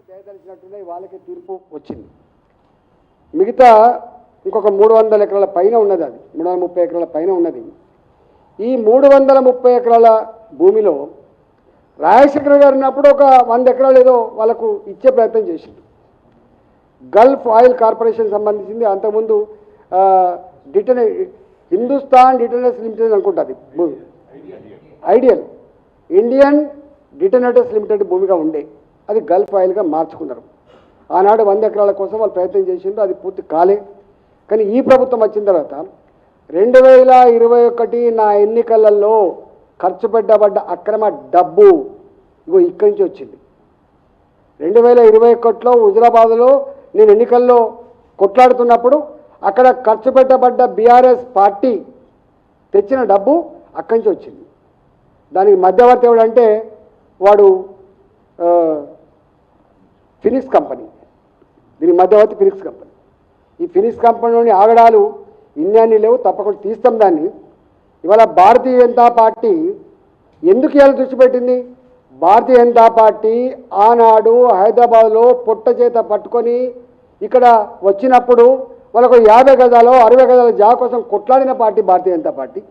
దయదలిచినట్టునే వాళ్ళకి తీర్పు వచ్చింది. మిగతా ఇంకొక 300 ఎకరాల పైన ఉన్నది, అది 330 ఎకరాల పైన ఉన్నది. ఈ 330 ఎకరాల భూమిలో రాజశేఖర్ గారు ఉన్నప్పుడు ఒక 100 ఎకరాలు ఏదో వాళ్ళకు ఇచ్చే ప్రయత్నం చేసింది. గల్ఫ్ ఆయిల్ కార్పొరేషన్ సంబంధించింది. అంతకుముందు హిందుస్థాన్ డిటోనేటర్స్ లిమిటెడ్ అనుకుంటుంది భూమి, ఐడియల్ ఇండియన్ డిటోనేటర్స్ లిమిటెడ్ భూమిగా ఉండే, అది గల్ఫ్ ఆయిల్గా మార్చుకున్నారు. ఆనాడు 100 ఎకరాల కోసం వాళ్ళు ప్రయత్నం చేసిండ్రు, అది పూర్తి కాలే. కానీ ఈ ప్రభుత్వం వచ్చిన తర్వాత 2021 నా ఎన్నికలలో ఖర్చు పెట్టబడ్డ అక్రమ డబ్బు ఇగో ఇక్కడి నుంచి వచ్చింది. 2021లో హుజరాబాద్లో నేను ఎన్నికల్లో కొట్లాడుతున్నప్పుడు అక్కడ ఖర్చు పెట్టబడ్డ బీఆర్ఎస్ పార్టీ తెచ్చిన డబ్బు అక్కడి నుంచి వచ్చింది. దానికి మధ్యవర్తి ఎవడంటే వాడు ఫినిక్స్ కంపెనీ, దీనికి మధ్యవర్తి ఫినిక్స్ కంపెనీ. ఈ ఫినిక్స్ కంపెనీలోని ఆగడాలు ఇన్ని లేవు, తప్పకుండా తీస్తాం దాన్ని. ఇవాళ భారతీయ జనతా పార్టీ ఎందుకు ఇవాళ దృష్టి పెట్టింది? భారతీయ జనతా పార్టీ ఆనాడు హైదరాబాద్లో పొట్ట చేత పట్టుకొని ఇక్కడ వచ్చినప్పుడు వాళ్ళకు 50 గజాలు 60 గజాల జాగా కోసం కొట్లాడిన party Bharatiya Janata party.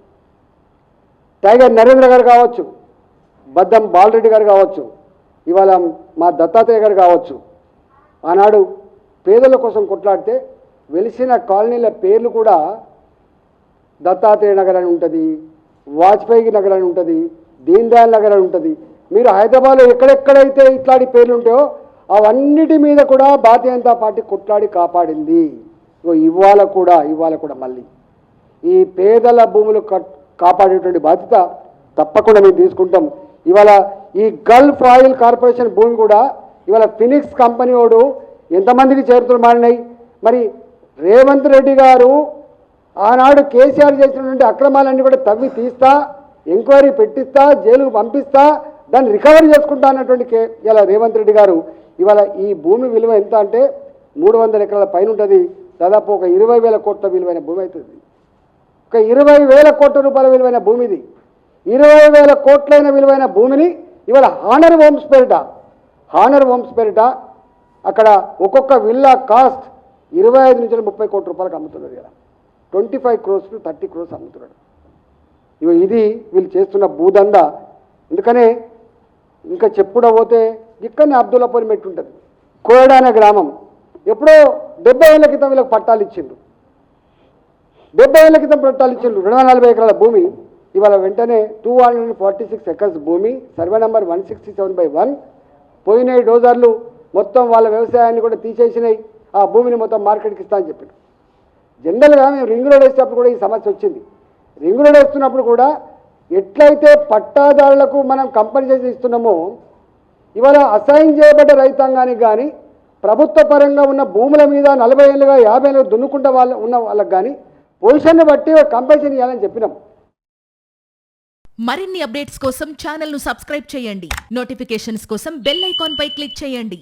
Tiger Narendra గారు కావచ్చు, బద్దం బాలరెడ్డి గారు కావచ్చు, ఇవాళ మా దత్తాత్రేయ గారు కావచ్చు, ఆనాడు పేదల కోసం కొట్లాడితే వెలిసిన కాలనీల పేర్లు కూడా దత్తాత్రేయ నగర్ అని ఉంటుంది, వాజ్పేయి నగర్ అని ఉంటుంది, దీన్ దయాళ్ నగర్ అని ఉంటుంది. మీరు హైదరాబాద్లో ఎక్కడెక్కడైతే ఇట్లాంటి పేర్లు ఉంటాయో అవన్నిటి మీద కూడా భారతీయ జనతా పార్టీ కొట్లాడి కాపాడింది. ఇవాళ కూడా మళ్ళీ ఈ పేదల భూములు కాపాడేటువంటి బాధ్యత తప్పకుండా మేము తీసుకుంటాం. ఇవాళ ఈ గల్ఫ్ ఆయిల్ కార్పొరేషన్ భూమి కూడా ఇవాళ ఫినిక్స్ కంపెనీ వాడు ఎంతమందికి చేరుతులు మారినాయి. మరి రేవంత్ రెడ్డి గారు ఆనాడు కేసీఆర్ చేసినటువంటి అక్రమాలన్నీ కూడా తవ్వి తీస్తా, ఎంక్వైరీ పెట్టిస్తా, జైలుకు పంపిస్తా, దాన్ని రికవరీ చేసుకుంటా అన్నటువంటి ఇలా రేవంత్ రెడ్డి గారు ఇవాళ ఈ భూమి విలువ ఎంత అంటే 300 ఎకరాల పైన ఉంటుంది. దాదాపు ఒక 20,000 కోట్ల విలువైన భూమి అవుతుంది. ఒక 20,000 కోట్ల రూపాయల విలువైన భూమి ఇది. 20,000 కోట్లైన విలువైన భూమిని ఇవాళ హానర్ హోమ్స్ పేరిట అక్కడ ఒక్కొక్క విల్లా కాస్ట్ 25 నుంచి 30 కోట్ల రూపాయలకు అమ్ముతున్నారు. కదా 25 crores to 30 crores అమ్ముతున్నాడు. ఇది వీళ్ళు చేస్తున్న భూదంద. అందుకనే ఇంకా చెప్పుడ పోతే ఇక్కడనే అబ్దుల్లాపూర్ మెట్టు ఉంటుంది, కోయడా అనే గ్రామం. ఎప్పుడో 70 ఏళ్ల క్రితం వీళ్ళకి పట్టాలు ఇచ్చిండ్రు, 70 ఏళ్ల క్రితం పట్టాలు ఇచ్చిండ్రు. 240 ఎకరాల భూమి ఇవాళ వెంటనే 246 ఎకర్స్ భూమి, సర్వే నెంబర్ 167/1 పోయినాయి. డోజర్లు మొత్తం వాళ్ళ వ్యవసాయాన్ని కూడా తీసేసినాయి. ఆ భూమిని మొత్తం మార్కెట్కి ఇస్తా అని చెప్పారు. జనరల్గా మేము రింగ్ రోడ్ వేసేటప్పుడు కూడా ఈ సమస్య వచ్చింది. రింగ్ రోడ్ వేస్తున్నప్పుడు కూడా ఎట్లయితే పట్టాదారులకు మనం కంపెన్సేషన్ ఇస్తున్నామో ఇవాళ అసైన్ చేయబడ్డ రైతాంగానికి కానీ ప్రభుత్వ పరంగా ఉన్న భూముల మీద 40 ఏళ్ళుగా 50 ఏళ్ళు దున్నుకుంటా ఉన్న వాళ్ళకి కానీ పొజిషన్ని బట్టి కంపెన్సేషన్ ఇవ్వాలని చెప్పినాం. మరిన్ని అప్డేట్స్ కోసం ఛానల్ ను సబ్స్క్రైబ్ చేయండి. నోటిఫికేషన్స్ కోసం బెల్ ఐకాన్ పై క్లిక్ చేయండి.